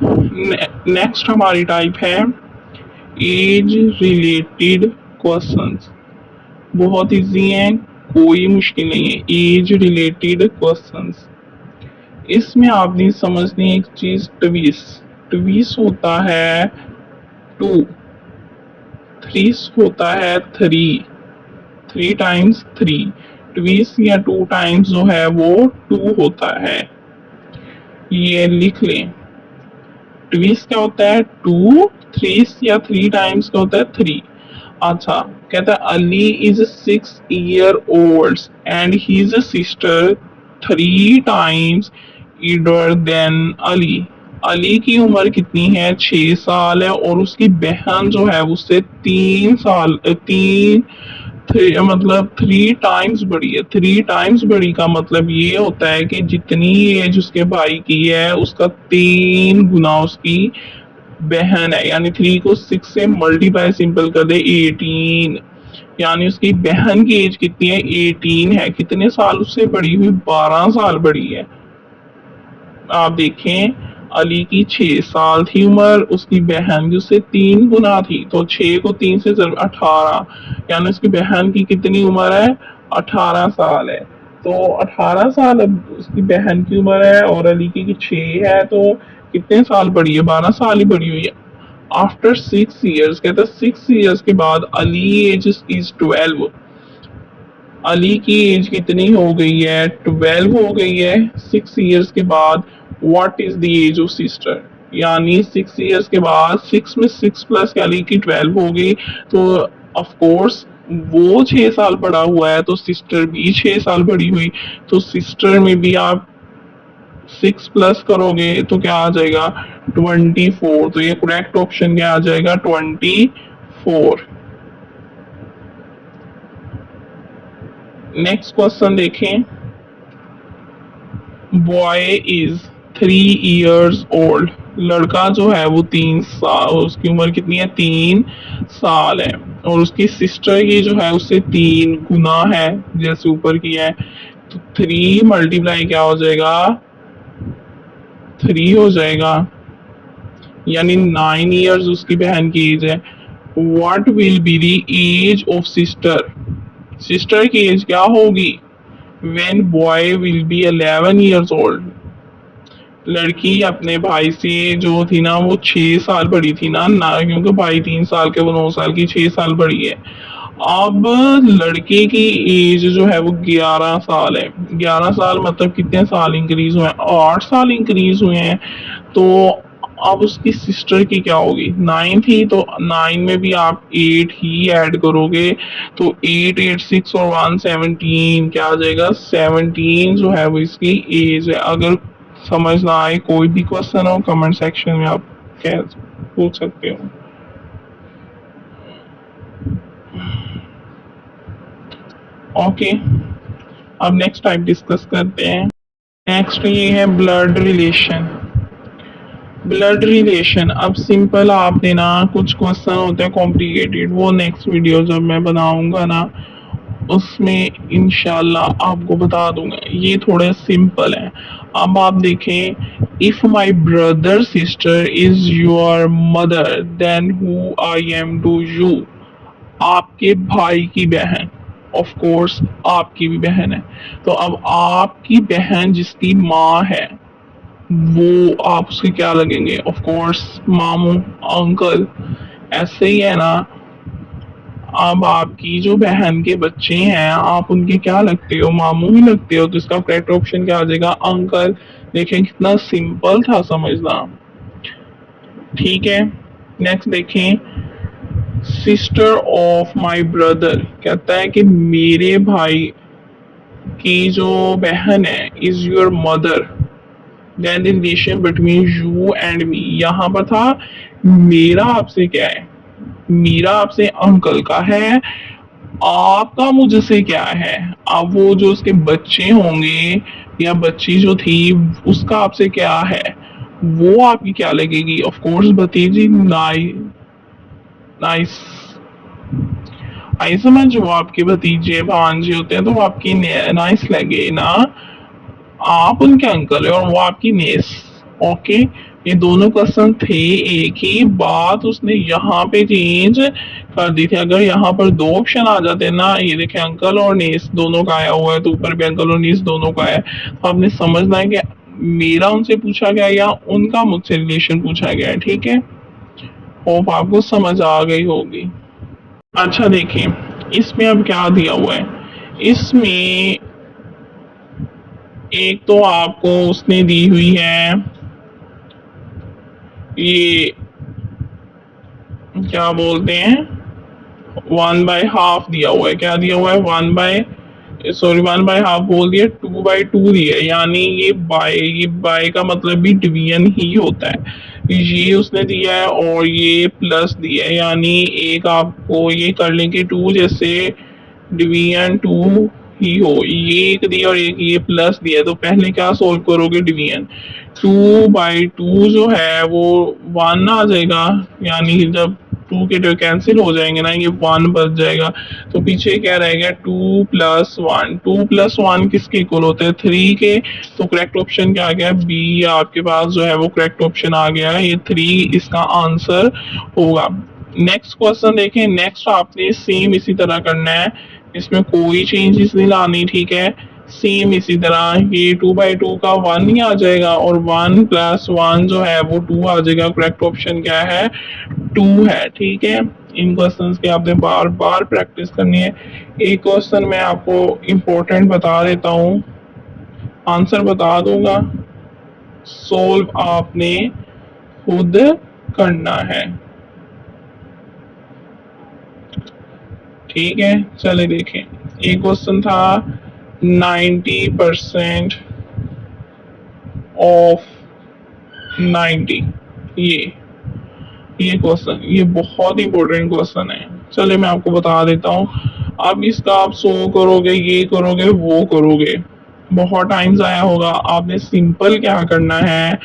Next हमारी type है age related questions. बहुत इजी है, कोई मुश्किल नहीं है। एज रिलेटेड क्वेश्चंस, इसमें आपने समझनी एक चीज, ट्विस। ट्विस होता है टू, थ्रीस होता है three, three times three. Twice या टू टाइम्स जो है वो टू होता है, ये लिख लें। ट्विस क्या होता है टू, थ्रीस या थ्री टाइम्स क्या होता है थ्री। अच्छा, कहता है Ali is 6 year old and his sister 3 times older than Ali. Ali की उम्र कितनी है, 6 साल है, और उसकी बहन जो है उससे 3 साल, मतलब 3 टाइम्स बड़ी है। 3 टाइम्स बड़ी का मतलब ये होता है कि जितनी एज उसके भाई की है उसका 3 गुना उसकी बहन है। यानी 3 को 6 से मल्टीप्लाई सिंपल कर दे 18, यानी उसकी बहन की एज कितनी है, 18 है। कितने साल उससे बड़ी हुई, 12 साल बड़ी है। आप देखें, अली की 6 साल थी उम्र, उसकी बहन की उससे 3 गुना थी, तो 6 को 3 से 18, यानी उसकी बहन की कितनी उम्र है, 18 साल है। तो 18 साल अब उसकी बहन की उम्र है और अली की 6 है, तो कितने साल बड़ी है, 12 साल ही बड़ी हुई है। आफ्टर 6 years, कहते हैं 6 years के बाद अली एज इज 12। अली की एज कितनी हो गई है, 12 हो गई है 6 years के बाद। What is the age of sister, यानी 6 years के बाद 6 में 6 प्लस अली की 12 हो गई, तो ऑफ कोर्स वो 6 साल बड़ा हुआ है तो सिस्टर भी 6 साल बड़ी हुई। तो सिस्टर में भी आप 6 प्लस करोगे तो क्या आ जाएगा, 24। तो ये करेक्ट ऑप्शन क्या आ जाएगा, 24। नेक्स्ट क्वेश्चन देखें। बॉय इज 3 years ओल्ड, लड़का जो है वो 3 साल, उसकी उम्र कितनी है, 3 साल है, और उसकी सिस्टर की जो है उससे 3 गुना है, जैसे ऊपर की है। तो 3 मल्टीप्लाई क्या हो जाएगा, 3 हो जाएगा, यानी 9 years उसकी बहन की एज है। What will be the age of sister, sister की एज क्या होगी, when boy will be 11 years old. लड़की अपने भाई से जो थी ना वो 6 साल बड़ी थी ना क्योंकि भाई 3 साल के, वो 9 साल की, 6 साल बड़ी है। अब लड़के की एज जो है वो 11 साल है। 11 साल मतलब कितने साल इंक्रीज हुए हैं, 8 साल इंक्रीज हुए हैं। तो अब उसकी सिस्टर की क्या होगी, 9 थी, तो 9 में भी आप 8 ही ऐड करोगे, तो 8 8 6 और 1 17, क्या आ जाएगा, 17 जो है वो इसकी एज है। अगर समझ ना आए, कोई भी क्वेश्चन हो, कमेंट सेक्शन में आप कह पूछ सकते हो। ओके, अब नेक्स्ट टाइप डिस्कस करते हैं। नेक्स्ट ये है ब्लड रिलेशन। ब्लड रिलेशन, अब सिंपल आपने ना, कुछ क्वेश्चन होते हैं कॉम्प्लिकेटेड, वो नेक्स्ट वीडियो जब मैं बनाऊंगा ना उसमें इंशाल्लाह आपको बता दूंगा। ये थोड़े सिंपल है। अब आप देखें, if my brother sister is your mother then who I am to you. आपके भाई की बहन, ऑफ कोर्स आपकी भी बहन है, तो अब आपकी बहन जिसकी माँ है वो आप उसके क्या लगेंगे, ऑफ कोर्स मामू, अंकल, ऐसे ही है ना। अब आपकी जो बहन के बच्चे हैं आप उनके क्या लगते हो, मामू ही लगते हो, तो इसका करेक्ट ऑप्शन क्या आ जाएगा, अंकल। देखें कितना सिंपल था समझना। ठीक है, नेक्स्ट देखें, सिस्टर ऑफ माय ब्रदर, कहता है कि मेरे भाई की जो बहन है is your mother, then the relation between you and me. यहाँ पर था मेरा आपसे क्या है, मेरा आपसे अंकल का है, आपका मुझसे क्या है। अब वो जो उसके बच्चे होंगे या बच्ची जो थी उसका आपसे क्या है, वो आपकी क्या लगेगी, ऑफ कोर्स भतीजी। नाइस, आई समझ, वो आपके भतीजे भांजे होते हैं तो वो आपकी नाइस लगे ना, आप उनके अंकल है और वो आपकी नेस। ओके, ये दोनों क्वेश्चन थे एक ही, बात उसने यहाँ पे चेंज कर दी थी। अगर यहाँ पर दो ऑप्शन आ जाते ना, ये देखे अंकल और नीस दोनों का आया हुआ है, तो ऊपर भी अंकल और नीस दोनों का है, तो आपने समझना है कि मेरा उनसे पूछा गया या उनका मुझसे रिलेशन पूछा गया है। ठीक है, होप आपको समझ आ गई होगी। अच्छा देखिए, इसमें अब क्या दिया हुआ है। इसमें एक तो आपको उसने दी हुई है ये, क्या बोलते हैं, 1/2 दिया हुआ है। क्या दिया हुआ है? 1/हाफ बोल दिया, 2/2 दिया है, यानी ये बाय का मतलब भी डिवीजन ही होता है। ये उसने दिया है और ये प्लस दिया है, यानी एक आपको ये कर लेंगे टू, जैसे डिवीजन टू ही हो। ये एक दिया और एक ये प्लस दिया है, तो पहले क्या सोल्व करोगे? डिवीजन 2/2 जो है वो 1 आ जाएगा, यानी जब टू के टू कैंसिल हो जाएंगे ना, ये 1 बच जाएगा। तो पीछे क्या रहेगा? 2+1। 2+1 किसके इक्वल होते हैं? 3 के। तो करेक्ट ऑप्शन क्या आ गया? बी आपके पास जो है वो करेक्ट ऑप्शन आ गया है, ये 3 इसका आंसर होगा। नेक्स्ट क्वेश्चन देखें। नेक्स्ट आपने सेम इसी तरह करना है, इसमें कोई चेंजेस नहीं लानी। ठीक है, सेम इसी तरह ये 2/2 का 1 ही आ जाएगा और 1+1 जो है वो 2 आ जाएगा। करेक्ट ऑप्शन क्या है? 2 है। ठीक है, इन क्वेश्चंस की आपने बार बार प्रैक्टिस करनी है। एक क्वेश्चन मैं आपको इम्पोर्टेंट बता देता हूँ, आंसर बता दूंगा, सोल्व आपने खुद करना है। ठीक है, चले देखें। एक क्वेश्चन था 90% ऑफ 90, ये ये क्वेश्चन, ये बहुत इंपॉर्टेंट क्वेश्चन है। चलिए मैं आपको बता देता हूँ। अब इसका आप सो करोगे, ये करोगे, वो करोगे, बहुत टाइम जाया होगा। आपने सिंपल क्या करना है,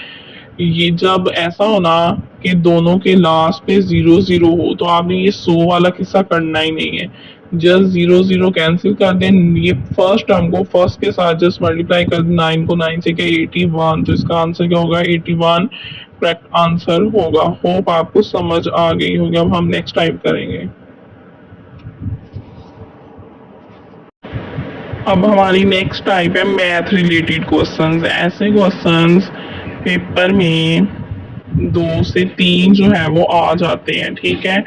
ये जब ऐसा हो ना कि दोनों के लास्ट पे 0 0 हो, तो आपने ये सो वाला किस्सा करना ही नहीं है। जस्ट 0 0 कैंसिल कर दें, ये फर्स्ट टर्म को फर्स्ट के साथ जस्ट मल्टीप्लाई कर दें। 9 को 9 से क्या 81, तो इसका आंसर क्या होगा? 81 करेक्ट आंसर होगा। होप आपको समझ आ गई होगी। अब हम नेक्स्ट टाइप करेंगे। अब हमारी नेक्स्ट टाइप है मैथ रिलेटेड क्वेश्चंस। ऐसे क्वेश्चंस पेपर में 2 से 3 जो है वो आ जाते हैं। ठीक है,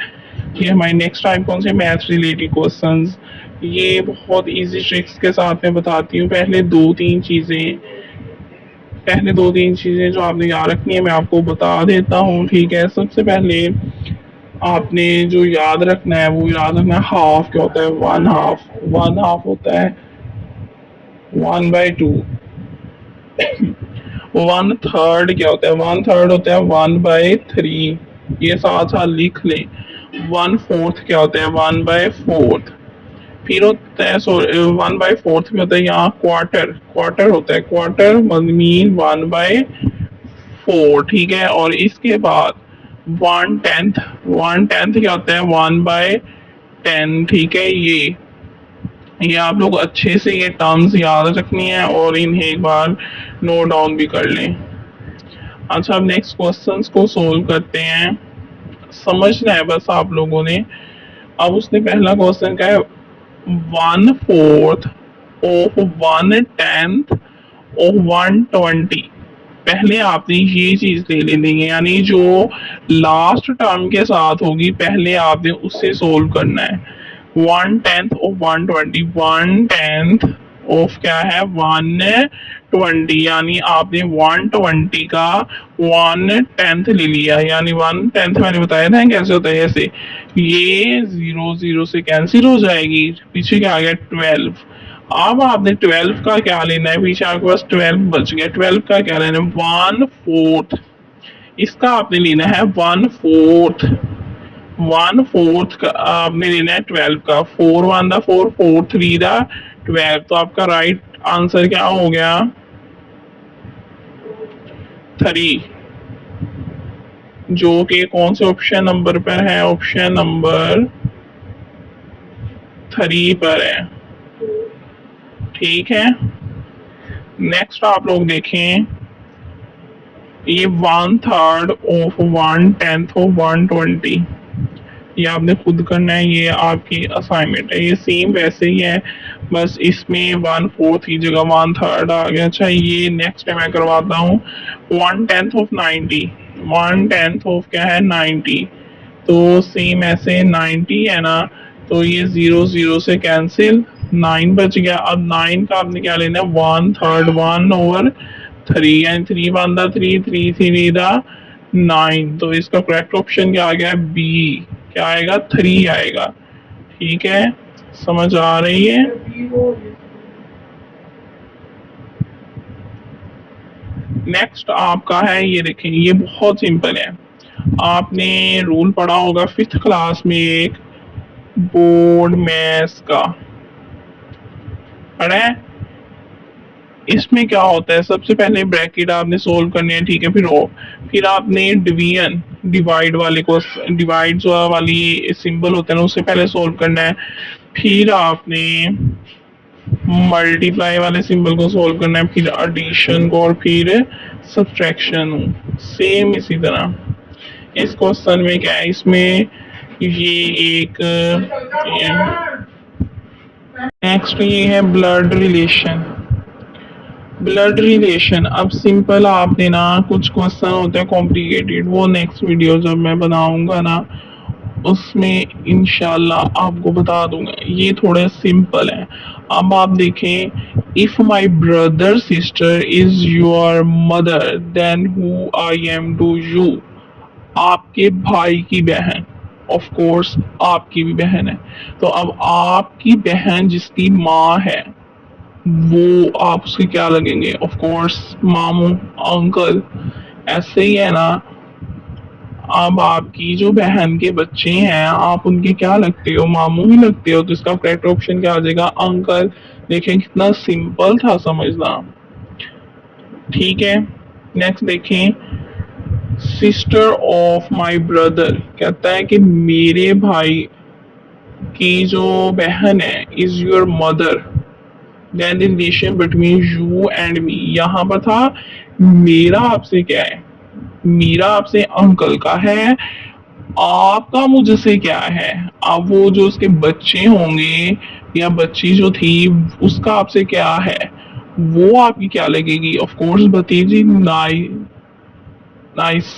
ये हमारी नेक्स्ट टाइप कौन से? Math related questions. ये बहुत इजी ट्रिक्स के साथ में बताती हूँ। पहले दो तीन चीजें जो आपने याद रखनी है मैं आपको बता देता हूँ। ठीक है, सबसे पहले आपने जो याद रखना है वो याद रखना है, हाफ क्या होता है? 1/2। 1/2 होता है 1/2। 1/3 क्या होता है? 1/3 होता है 1/3। ये साथ साथ लिख लें। 1/4 क्या होता है? 1/4। फिर होता है, सॉरी, 1/4 भी होता है यहाँ क्वार्टर। क्वार्टर होता है, क्वार्टर मीन 1/4। ठीक है, और इसके बाद 1/10। 1/10 क्या होता है? 1/10। ठीक है, ये आप लोग अच्छे से ये टर्म्स याद रखनी है और इन्हें एक बार नोट डाउन भी कर लें। अच्छा, अब नेक्स्ट क्वेश्चंस को सोल्व करते हैं। समझना है बस आप लोगों ने। अब उसने पहला क्वेश्चन का है 1/4 ऑफ 1/10 ऑफ 120। पहले आपने ये चीज ले लेनी है, यानी जो लास्ट टर्म के साथ होगी पहले आपने उससे सोल्व करना है। 1/10 ऑफ 120, 1/10 ऑफ क्या है? 120, यानी आपने 120 का 1/10 ले लिया, यानी 1/10 मैंने बताया था कैसे होता है। ऐसे ये 0 0 से कैंसिल हो जाएगी, पीछे क्या आ गया? 12। अब आपने 12 का क्या लेना है? पीछे आपके पास 12 बच गया। 12 का क्या लेना है? 1/4। इसका आपने लेना है 1/4। 1/4 का आपने लेना है 12 का। 4 1 4, 4 3 12। तो आपका राइट आंसर क्या हो गया? 3, जो कि कौन से ऑप्शन नंबर पर है? ऑप्शन नंबर 3 पर है। ठीक है, नेक्स्ट आप लोग देखें। ये 1/3 ऑफ 1/10 ऑफ 120। ये आपने खुद करना है, ये आपकी असाइनमेंट है। ये सेम वैसे ही है, बस इसमें 1/4 की जगह 1/3 आ गया। अच्छा, ये नेक्स्ट मैं करवाता हूँ। 1/10 ऑफ 90, 1/10 ऑफ क्या है 90। तो सेम ऐसे 90 है ना, तो ये 0 0 से कैंसिल, 9 बच गया। अब 9 का आपने क्या लेना है, 1/3 1/3, यानी 3 1 3 3 3 9। तो इसका करेक्ट ऑप्शन क्या आ गया, बी। क्या आएगा, 3 आएगा। ठीक है, समझ आ रही है। नेक्स्ट आपका है, ये देखें, ये बहुत सिंपल है। आपने रूल पढ़ा होगा फिफ्थ क्लास में, एक बोर्ड मैथ्स का पढ़ा है। इसमें क्या होता है, सबसे पहले ब्रैकेट आपने सोल्व करने हैं, ठीक है। फिर आपने डिवीजन, डिवाइड वाले को, डिवाइड वाली सिंबल होते हैं ना, उससे पहले सोल्व करना है। फिर आपने मल्टीप्लाई वाले सिंबल को सोल्व करना है, फिर एडिशन को, और फिर सब्ट्रैक्शन। सेम इसी तरह इस क्वेश्चन में क्या है, इसमें ये एक नेक्स्ट ये है ब्लड रिलेशन। ब्लड रिलेशन, अब सिंपल आपने ना, कुछ क्वेश्चन होते हैं कॉम्प्लिकेटेड, वो नेक्स्ट वीडियो जब मैं बनाऊंगा ना, उसमें इंशाल्लाह आपको बता दूंगा। ये थोड़े सिंपल है। अब आप देखें, if my brother sister is your mother then who I am to you. आपके भाई की बहन, ऑफ कोर्स आपकी भी बहन है, तो अब आपकी बहन जिसकी माँ है, वो आप उसके क्या लगेंगे, ऑफ कोर्स मामू, अंकल। ऐसे ही है ना। अब आपकी जो बहन के बच्चे हैं, आप उनके क्या लगते हो, मामू ही लगते हो, तो इसका करेक्ट ऑप्शन क्या आ जाएगा, अंकल। देखें कितना सिंपल था समझना। ठीक है, नेक्स्ट देखें, सिस्टर ऑफ माय ब्रदर, कहता है कि मेरे भाई की जो बहन है is your mother, then the relation between you and me. यहाँ पर था मेरा आपसे क्या है, मेरा आपसे अंकल का है, आपका मुझसे क्या है। अब वो जो उसके बच्चे होंगे या बच्ची जो थी, उसका आपसे क्या है, वो आपकी क्या लगेगी, ऑफ कोर्स भतीजी। नाइस।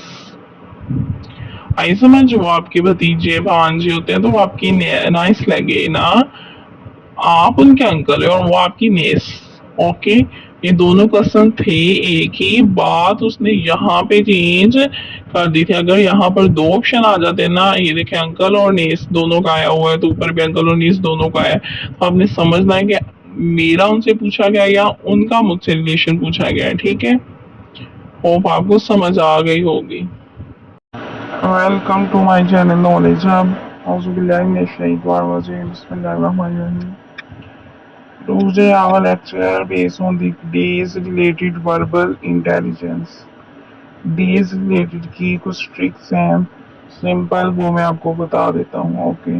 आई समझ, वो आपके भतीजे भांजे होते हैं, तो वो आपकी नाइस लगे ना, आप उनके अंकल है और वो आपकी नेस। ओके, ये दोनों क्वेश्चन थे एक ही बात, उसने यहाँ पे चेंज कर दी थी। अगर यहाँ पर दो ऑप्शन आ जाते ना, ये देखे अंकल और नेस दोनों का आया हुआ है, तो ऊपर भी अंकल और नेस दोनों का है, तो आपने समझना है कि मेरा उनसे पूछा गया या उनका मुझसे रिलेशन पूछा गया है। ठीक है, होप आपको समझ आ गई होगी। Welcome to my channel knowledge hub. Tuesday, our lecture based on the days related verbal intelligence. Days related की कुछ ट्रिक्स हैं सिंपल, वो मैं आपको बता देता हूँ। ओके,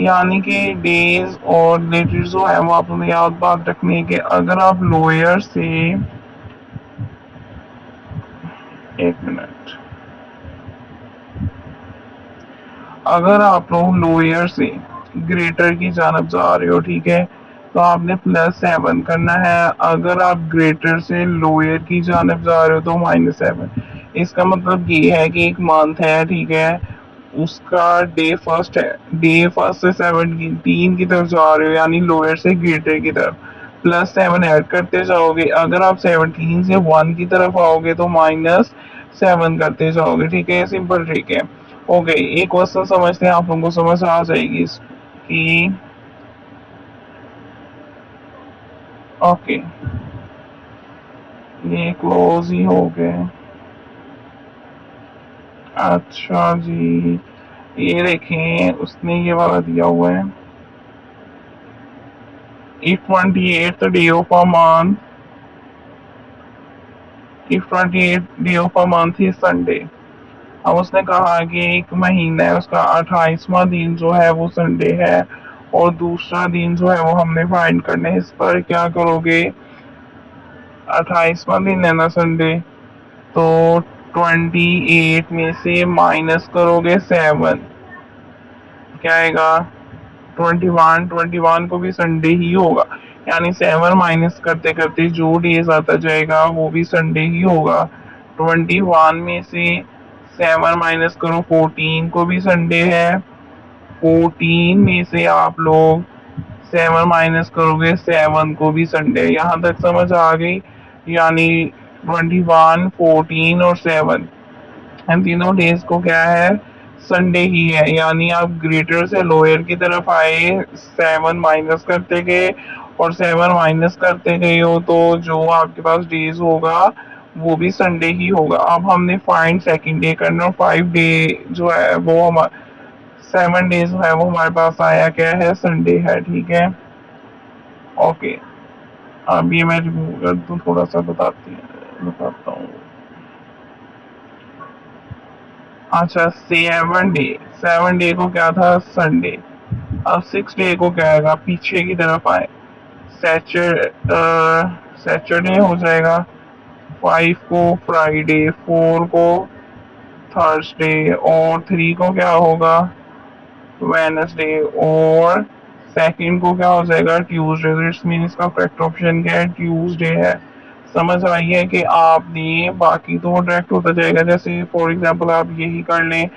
यानी कि डेज और रिलेटेड जो है वो आपने याद बात रखनी है कि अगर आप लोअर से, एक मिनट, अगर आप लोग लोअर से ग्रेटर की जानब जा रहे हो, ठीक है, तो आपने +7 करना है। अगर आप ग्रेटर से लोअर की जानब जा रहे हो तो -7। इसका मतलब ये है कि एक मंथ है, ठीक है, उसका डे फर्स्ट है, डे फर्स्ट से 17 की तरफ जा रहे हो, यानी लोअर से ग्रेटर की तरफ, +7 ऐड करते जाओगे। अगर आप 17 से 1 की तरफ आओगे तो -7 करते जाओगे। ठीक है, सिंपल ट्रिक है। ओके, एक क्वेश्चन समझते हैं, आप लोगों को समझ आ जाएगी इसकी। ओके, ये क्लोज ही हो गए। अच्छा जी, ये देखें, उसने ये वाला दिया हुआ है, 28th day of a month, if 28th day of a month is Sunday. अब उसने कहा कि एक महीना है, उसका 28वां दिन जो है वो संडे है, और दूसरा दिन जो है वो हमने फाइंड करना है। इस पर क्या करोगे, 28वां दिन है ना संडे, तो 28 में से माइनस करोगे 7, क्या आएगा? 21, 21 को भी संडे ही होगा, यानी 7 माइनस करते करते जो डेज आता जाएगा वो भी संडे ही होगा। 21 में से 7 माइनस करो, 14 को भी संडे है। 14 में से आप लोग 7 माइनस करोगे, 7 को भी संडे। यहाँ तक समझ आ गई? यानी 21, 14 और 7, इन तीनों डेज को क्या है? संडे ही है। यानी आप ग्रेटर से लोअर की तरफ आए, 7 माइनस करते गए और 7 माइनस करते गए हो, तो जो आपके पास डेज होगा वो भी संडे ही होगा। अब हमने फाइंड सेकंड डे करना, और 5 डे जो है वो हमारा 7 डेज है वो हमारे पास आया क्या है? संडे है। ठीक है, ओके। अब ये मैं रिमूव कर दूं, थोड़ा सा बताता हूँ। अच्छा, 7 डे, 7 डे को क्या था? संडे। अब 6 डे को क्या आएगा? पीछे की तरफ आए, सैटरडे हो जाएगा। 5 को फ्राइडे, 4 को थर्सडे, और 3 को क्या होगा? वेनसडे, और सेकंड को क्या हो जाएगा? ट्यूसडे। तो इट्स मीन इसका करेक्ट ऑप्शन क्या है? ट्यूसडे है। समझ आई है कि आपने, बाकी तो वो डायरेक्ट होता जाएगा। जैसे फॉर एग्जांपल आप यही कर लें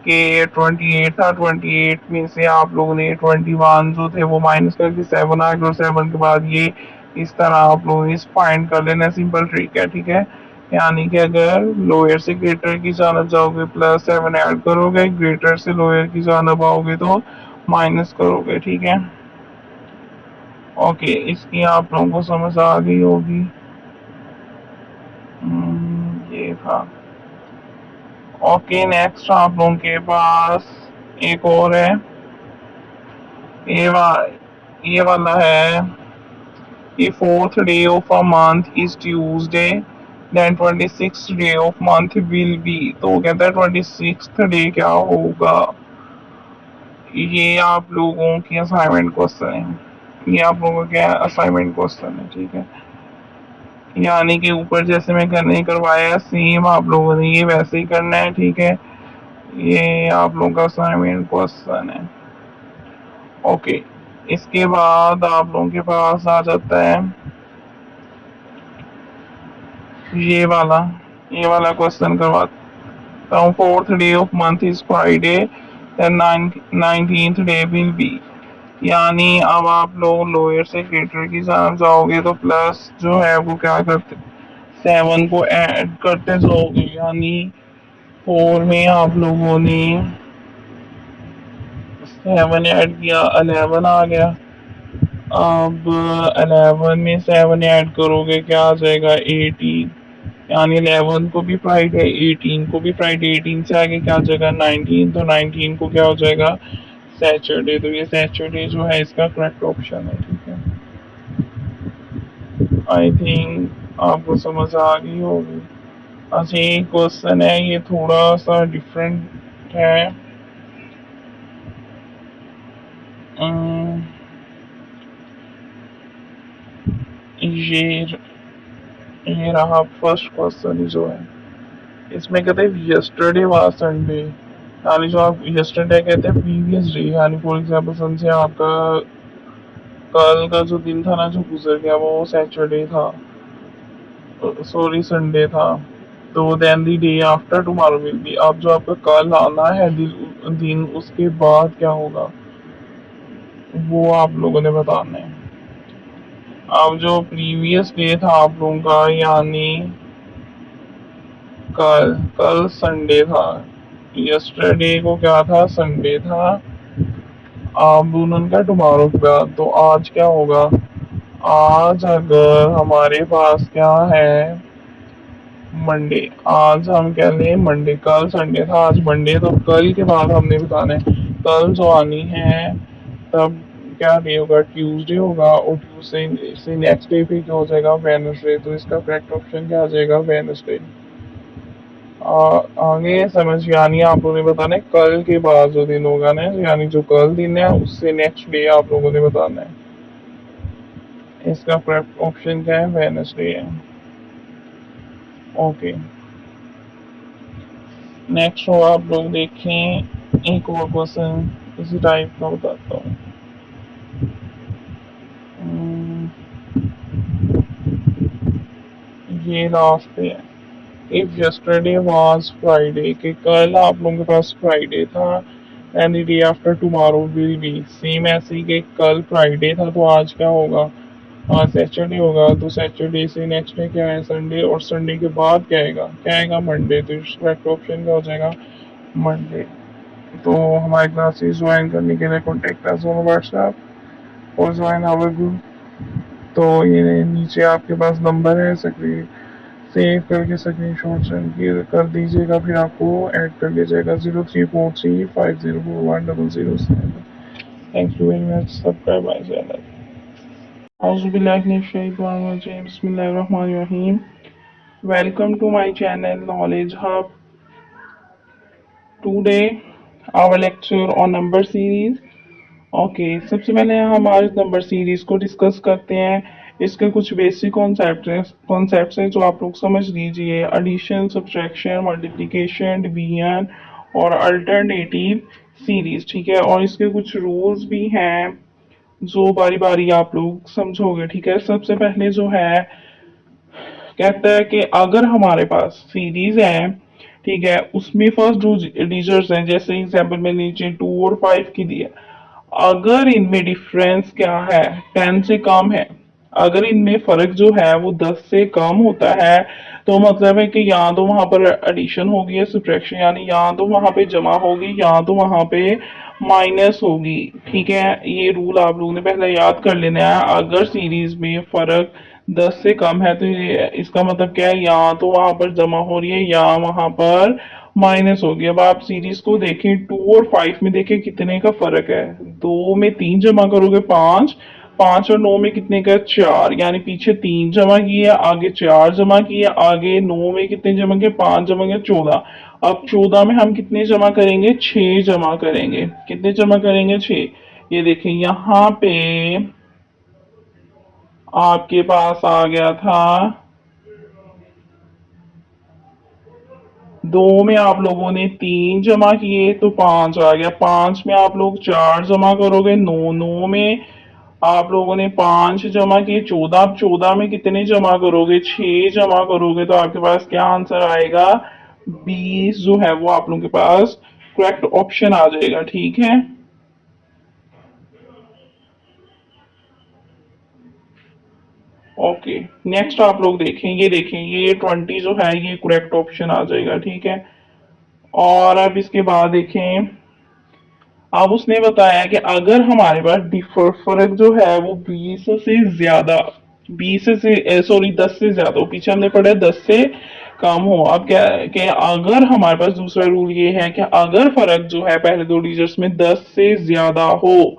कि 28 था, 28 में से आप लोगों ने 21 जो थे वो माइनस करके 7 आ गए, और 7 के बाद ये इस तरह आप लोग इस फाइंड कर लेना। सिंपल ट्रिक है, ठीक है। यानी कि अगर लोअर से ग्रेटर की जानब जाओगे प्लस 7 ऐड करोगे, ग्रेटर से लोअर की जानब आओगे तो माइनस करोगे। ठीक है, ओके। इसकी आप लोगों को समझ आ गई होगी। ये था। ओके, नेक्स्ट आप लोगों के पास एक और है। ये वा ये वाला है कि fourth day of a month is Tuesday, then 26th day of month will be. तो कहता है 26th डे क्या होगा? ये आप लोगों की असाइनमेंट क्वेश्चन है। ये आप लोगों का असाइनमेंट क्वेश्चन है, ठीक है। यानी कि ऊपर जैसे मैं करने करवाया, सेम आप लोगों ने ये वैसे ही करना है, ठीक है। ये आप लोगों का असाइनमेंट क्वेश्चन है, ओके। इसके बाद आप लोगों के पास आ जाता है ये वाला ये वाला क्वेश्चन करवाता हूँ। Fourth day of month is Friday, then 19th day will be. यानी अब आप लोग लोअर से ग्रेटर की तरफ जाओगे तो प्लस जो है वो क्या करते, 7 को ऐड करते जाओगे। यानी 4 में आप लोगों ने 7 ऐड किया, 11 आ गया। अब 11 में 7 ऐड करोगे, क्या आ जाएगा? 18। यानी 11 को भी फ्राइडे, 18 को भी फ्राइडे, 18 से आगे क्या आ जाएगा? 19। तो 19 को क्या हो जाएगा? सैटरडे। तो ये सैटरडे जो है इसका करेक्ट ऑप्शन है, ठीक है। आई थिंक आपको समझ आ गई होगी। अच्छा, एक क्वेश्चन है, ये थोड़ा सा डिफरेंट है। अम्म, ये ये रहा फर्स्ट क्वेश्चन जो है। इसमें कहते हैं यस्टरडे वाज संडे, यानी जो आप यस्टरडे कहते हैं प्रीवियस डे। यानी फॉर एग्जांपल समझे आपका कल का जो दिन था ना जो गुजर गया वो सैटरडे था, सॉरी संडे था। तो then the day after tomorrow will be. अब जो आपका कल आना है दिन उसके बाद क्या होगा वो आप लोगों ने बताना है। अब जो प्रीवियस डे था आप लोगों का, यानी कल कल संडे था, यस्टरडे को क्या था? संडे था। अब उनका टुमारो के बाद, तो आज क्या होगा? आज अगर हमारे पास क्या है? मंडे। आज हम कह लें मंडे, कल संडे था आज मंडे, तो कल के बाद हमने बताना है कल जो आनी है तब क्या डे होगा? ट्यूसडे होगा, और ट्यूसडे से नेक्स्ट डे फिर क्या हो जाएगा? वेडनेसडे। तो इसका करेक्ट ऑप्शन क्या आ जाएगा? वेडनेसडे। आगे समझ, यानी आप लोगों ने बताना है कल के बाद जो दिन होगा ना, यानी जो कल दिन है उससे नेक्स्ट डे आप लोगों ने बताना है। इसका करेक्ट ऑप्शन क्या है? वेडनेसडे है, ओके। नेक्स्ट हो आप लोग देखें, एक और क्वेश्चन इसी टाइप का बताता हूँ। हम्म, ये लास्ट है। इफ यस्टरडे वाज फ्राइडे, कि कल आप लोगों के पास फ्राइडे था, and the day after tomorrow will B, same ऐसे ही कि कल फ्राइडे था तो आज क्या होगा, आज सैटरडे होगा, तो सैटरडे से नेक्स्ट डे क्या है, संडे, और संडे के बाद क्या आएगा मंडे, तो करेक्ट ऑप्शन क्या हो जाएगा, मंडे। तो हमारे क्लासेस ज्वाइन करने के लिए कॉन्टेक्ट अस ऑन व्हाट्सएप और ज्वाइन आवर ग्रुप। तो ये नीचे आपके पास नंबर है, स्क्रीन सेव करके स्क्रीनशॉट सेंड कर दीजिएगा, फिर आपको ऐड कर लिया जाएगा 0343504100 thank you very much, subscribe my channel. बिस्मिल्लाहिर्रहमानिर्रहीम। Welcome to my channel knowledge hub. Today our lecture on number series. Okay, सबसे पहले हम आज नंबर सीरीज को डिस्कस करते हैं। इसके कुछ बेसिक कॉन्सेप्ट्स हैं जो आप लोग समझ लीजिए। एडिशन, सब्ट्रैक्शन, मल्टीप्लिकेशन, डिवीजन और अल्टरनेटिव सीरीज, ठीक है। और इसके कुछ रूल्स भी हैं जो बारी बारी आप लोग समझोगे, ठीक है। सबसे पहले जो है, कहता है कि अगर हमारे पास सीरीज है, ठीक है, उसमें फर्स्ट दो डिजिट्स हैं, जैसे एग्जांपल में नीचे 2 और 5 की दी है, अगर इनमें डिफरेंस क्या है, 10 से कम है, अगर इनमें फर्क जो है वो 10 से कम होता है, तो मतलब है कि या तो वहां पर एडिशन होगी या सब्ट्रैक्शन, यानी या तो वहां पे जमा होगी या तो वहां पे माइनस होगी, ठीक है। ये रूल आप लोगों ने पहले याद कर लेना है। अगर सीरीज में फर्क 10 से कम है तो ये इसका मतलब क्या है, या तो वहां पर जमा हो रही है या वहां पर माइनस हो गया। अब आप सीरीज को देखें, 2 और 5 में देखें कितने का फर्क है, 2 में 3 जमा करोगे 5, 5 और 9 में कितने का 4, यानी पीछे 3 जमा किए, आगे 4 जमा किए, आगे 9 में कितने जमा किए, 5 जमा किए, 14। अब 14 में हम कितने जमा करेंगे, 6 जमा करेंगे। कितने जमा करेंगे, 6। ये देखें यहाँ पे आपके पास आ गया था, 2 में आप लोगों ने 3 जमा किए तो 5 आ गया, 5 में आप लोग 4 जमा करोगे, 9, 9 में आप लोगों ने 5 जमा किए, 14, आप 14 में कितने जमा करोगे, 6 जमा करोगे, तो आपके पास क्या आंसर आएगा, 20 जो है वो आप लोगों के पास करेक्ट ऑप्शन आ जाएगा, ठीक है। ओके, नेक्स्ट आप लोग देखें, ये देखें, ये 20 जो है ये करेक्ट ऑप्शन आ जाएगा, ठीक है। और अब इसके बाद देखें, अब उसने बताया कि अगर हमारे पास डिफर फर्क जो है वो 20 से ज्यादा, 20 से सॉरी 10 से ज्यादा हो, पीछे हमने पढ़ा 10 से कम हो। अब क्या कि अगर हमारे पास दूसरा रूल ये है कि अगर फर्क जो है पहले दो डिजिट्स में 10 से ज्यादा हो,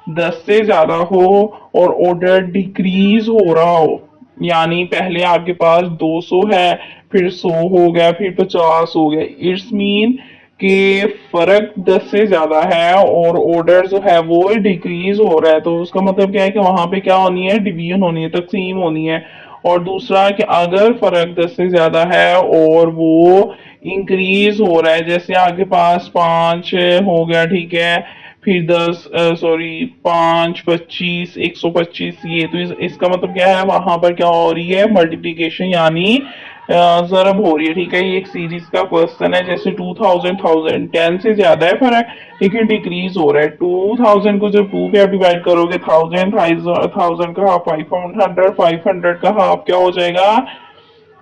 10 से ज्यादा हो और ऑर्डर डिक्रीज हो रहा हो, यानी पहले आपके पास 200 है, फिर 100 हो गया, फिर 50 हो गया, इट्स मीन कि फर्क 10 से ज्यादा है और ऑर्डर जो है वो डिक्रीज हो रहा है, तो उसका मतलब क्या है कि वहां पे क्या होनी है, डिवीजन होनी है, तकसीम होनी है। और दूसरा कि अगर फर्क 10 से ज्यादा है और वो इंक्रीज हो रहा है, जैसे आपके पास 5 हो गया, ठीक है, फिर 10, सॉरी 5, 25, 125, ये तो इसका मतलब क्या है, वहां पर क्या हो रही है, मल्टीप्लीकेशन यानी जरब हो रही है, ठीक है। ये एक सीरीज का क्वेश्चन है, जैसे 2000, 1000, 10 से ज्यादा है फर्क लेकिन डिक्रीज हो रहा है। 2000 को जब 2 पे आप डिवाइड करोगे, 1000, 1000 का हाफ 500, 500 का हाफ क्या हो जाएगा,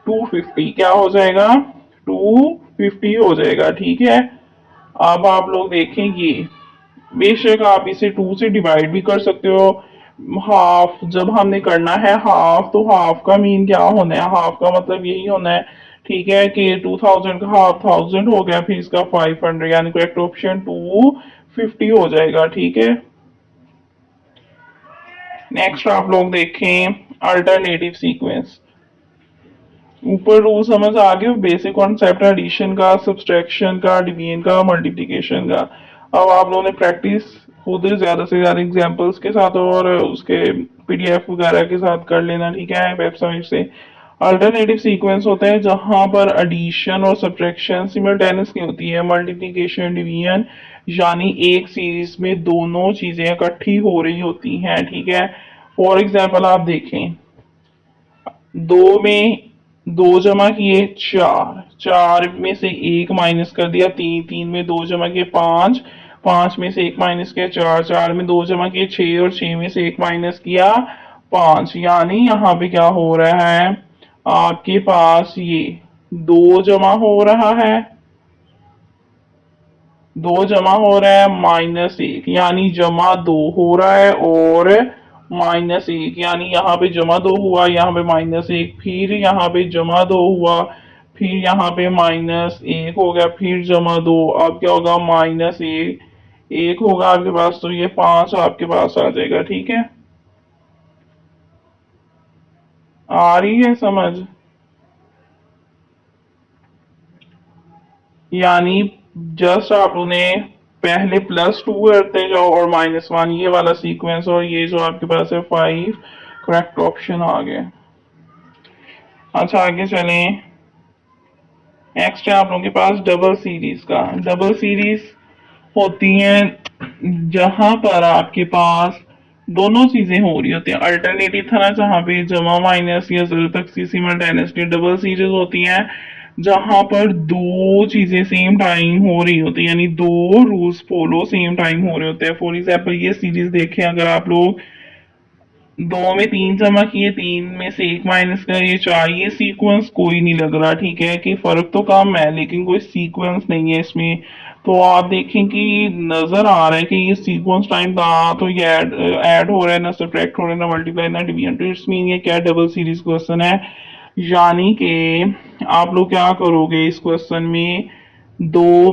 250, क्या हो जाएगा, 250 हो जाएगा, ठीक है। अब आप लोग देखेंगे, बेशक आप इसे 2 से डिवाइड भी कर सकते हो। हाफ जब हमने करना है हाफ, तो हाफ का मीन क्या होना है, हाफ का मतलब यही होना है, ठीक है, कि 2000 का हाफ 1000 हो गया, फिर इसका 500, यानी करेक्ट ऑप्शन 250 हो जाएगा, ठीक है। नेक्स्ट आप लोग देखें, अल्टरनेटिव सीक्वेंस। ऊपर रूल समझ आ गए, बेसिक कॉन्सेप्ट एडिशन का, सब्सट्रैक्शन का, डिवीजन का, मल्टीप्लिकेशन का। अब आप लोगों ने प्रैक्टिस खुद ज्यादा से ज्यादा एग्जांपल्स के साथ और उसके पीडीएफ वगैरह के साथ कर लेना, ठीक है, वेबसाइट से। अल्टरनेटिव सीक्वेंस होता है जहां पर एडिशन और सब्ट्रैक्शन सिमल्टेनियसली होती है, मल्टीप्लिकेशन डिवीजन यानी एक सीरीज में दोनों चीजें इकट्ठी हो रही होती हैं, ठीक है। फॉर एग्जाम्पल आप देखें, दो में दो जमा किए चार, चार में से एक माइनस कर दिया तीन, तीन में दो जमा किए पांच, पांच में से एक माइनस किया चार, चार में दो जमा किए छह और छह में से एक माइनस किया पांच। यानी यहाँ पे क्या हो रहा है, आपके पास ये दो जमा हो रहा है, दो जमा हो रहा है माइनस एक, यानी जमा दो हो रहा है और माइनस एक, यानी यहाँ पे जमा दो हुआ, यहाँ पे माइनस एक, फिर यहाँ पे जमा दो हुआ, फिर यहाँ पे माइनस एक हो गया, फिर जमा दो, अब क्या होगा माइनस एक, एक होगा आपके पास, तो ये पांच आपके पास आ जाएगा, ठीक है। आ रही है समझ? यानी जस्ट आप उन्हें पहले +2 करते जाओ और -1 ये वाला सीक्वेंस, और ये जो आपके पास है 5 करेक्ट ऑप्शन आ गए। अच्छा आगे चलें। नेक्स्ट है आप लोगों के पास डबल सीरीज का। डबल सीरीज होती है जहां पर आपके पास दोनों चीजें हो रही होती हैं। अल्टरनेटिव था ना जहां पे जमा माइनस या जीरो तक सिमल्टेनियसली। डबल सीरीज होती हैं जहां पर दो चीजें सेम टाइम हो रही होती है, यानी दो रूल्स फॉलो सेम टाइम हो रहे होते हैं। फॉर एग्जाम्पल ये सीरीज देखें अगर आप लोग, दो में तीन जमा किए, तीन में से एक माइनस करिए चार, ये सीक्वेंस कोई नहीं लग रहा, ठीक है, कि फर्क तो कम है लेकिन कोई सीक्वेंस नहीं है इसमें। तो आप देखें कि नजर आ रहा है कि ये सीक्वेंस टाइम था, तो ये ऐड हो रहा है, ना सब्ट्रैक्ट हो रहा है, ना मल्टीप्लाई ना डिवीजन। तो इट्स मीन ये क्या डबल सीरीज क्वेश्चन है। यानी कि आप लोग क्या करोगे इस क्वेश्चन में, दो,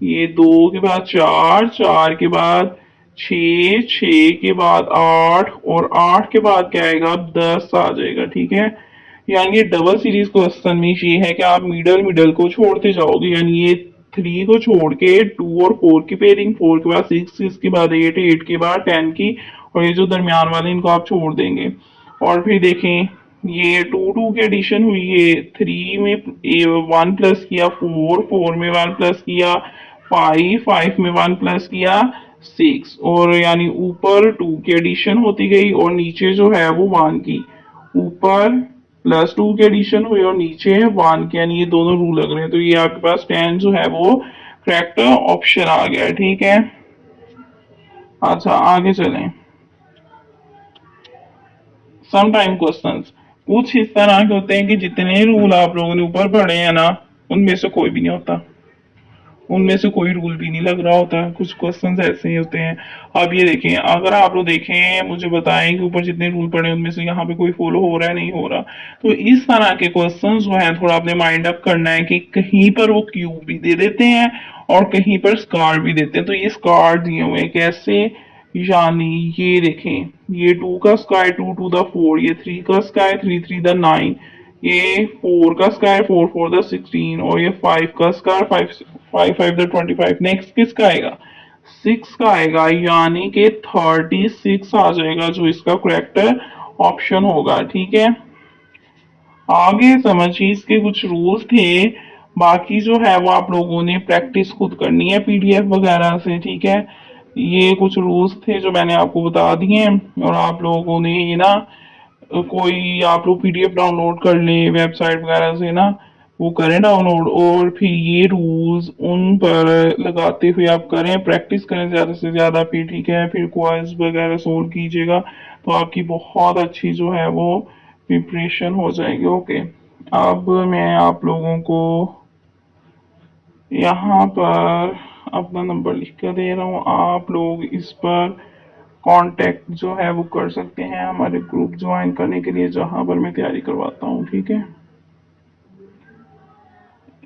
ये दो के बाद चार, चार के बाद छ, छ के बाद आठ, और आठ के बाद क्या आएगा 10 आ जाएगा, ठीक है। यानी ये डबल सीरीज क्वेश्चन में ये है कि आप मिडल मिडल को छोड़ते जाओगे, यानी ये थ्री को छोड़ के टू और फोर की पेयरिंग, फोर के बाद सिक्स, सिक्स के बाद एट, एट के बाद टेन की, और ये जो दरमियान वाले इनको आप छोड़ देंगे। और फिर देखें ये टू टू की एडिशन हुई है, थ्री में वन प्लस किया फोर, फोर में वन प्लस किया फाइव, फाइव में वन प्लस किया सिक्स, और यानी ऊपर टू की एडिशन होती गई और नीचे जो है वो वन की, ऊपर +2 की एडिशन हुई और नीचे है वन के, यानी ये दोनों रूल लग रहे हैं। तो ये आपके पास 10 जो है वो करेक्ट ऑप्शन आ गया, ठीक है। अच्छा आगे चलें। सम टाइम क्वेश्चंस कुछ इस तरह के होते हैं कि जितने रूल आप लोगों ने ऊपर पढ़े हैं ना, उनमें से कोई भी नहीं होता, उनमें से कोई रूल भी नहीं लग रहा होता। कुछ क्वेश्चंस ऐसे ही होते हैं। अब ये देखें, अगर आप लोग देखें मुझे बताएं कि ऊपर जितने रूल पड़े उनमें से यहाँ पे कोई फॉलो हो रहा है नहीं हो रहा। तो इस तरह के क्वेश्चंस जो है थोड़ा अपने माइंड अप करना है कि कहीं पर वो क्यूब भी दे देते हैं और कहीं पर स्कार भी देते हैं। तो ये स्कार दिए हुए हैं कैसे, यानी ये देखें, ये टू का square two two the four, ये थ्री का square three three the nine, ये फोर का स्क्वायर फोर फोर द 16, और ये फाइव का square five five five the 25। Next किसका आएगा, सिक्स का आएगा, यानी कि 36 आ जाएगा जो इसका करेक्ट ऑप्शन होगा, ठीक है। आगे समझिए इसके कुछ रूल्स थे, बाकी जो है वो आप लोगों ने प्रैक्टिस खुद करनी है पीडीएफ वगैरह से, ठीक है। ये कुछ रूल्स थे जो मैंने आपको बता दिए हैं, और आप लोगों ने ये ना कोई आप लोग पीडीएफ डाउनलोड कर लें वेबसाइट वगैरह से ना, वो करें डाउनलोड, और फिर ये रूल्स उन पर लगाते हुए आप करें, प्रैक्टिस करें ज़्यादा से ज़्यादा, फिर ठीक है, फिर क्वाइज वगैरह सोल्व कीजिएगा, तो आपकी बहुत अच्छी जो है वो प्रिपरेशन हो जाएगी। ओके, अब मैं आप लोगों को यहाँ पर अपना नंबर लिख कर दे रहा हूँ, आप लोग इस पर कांटेक्ट जो है वो कर सकते हैं हमारे ग्रुप ज्वाइन करने के लिए जहाँ पर मैं तैयारी करवाता हूँ, ठीक है।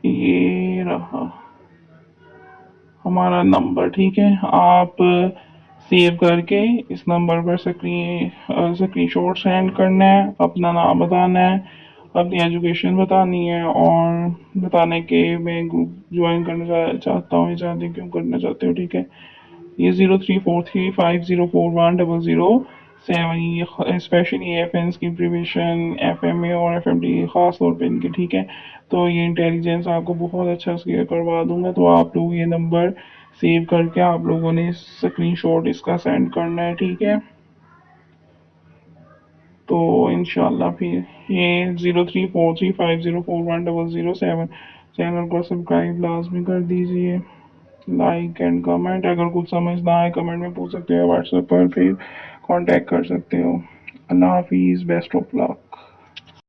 ये रहा हमारा नंबर, ठीक है। आप सेव करके इस नंबर पर स्क्रीनशॉट सेंड करना है, अपना नाम बताना है, अपनी एजुकेशन बतानी है, और बताने के मैं ग्रुप ज्वाइन करना चाहता हूँ, चाहते क्यों करना चाहते हो, ठीक है। ये 0343504100 7 ये स्पेशली एफएन्स की प्रिपरेशन एफएमए और एफएमडी ख़ास तौर पे इनके, ठीक है। तो ये इंटेलिजेंस आपको बहुत अच्छा क्लियर करवा दूंगा, तो आप लोग ये नंबर सेव करके आप लोगों ने स्क्रीनशॉट इसका सेंड करना है, ठीक है। तो इंशाल्लाह फिर ये 034350410007 चैनल को सब्सक्राइब लाजमी कर दीजिए, लाइक एंड कमेंट। अगर कुछ समझ ना आए कमेंट में पूछ सकते हो, व्हाट्सएप पर फिर कांटेक्ट कर सकते हो। अल्लाह हाफिज़, बेस्ट ऑफ लक।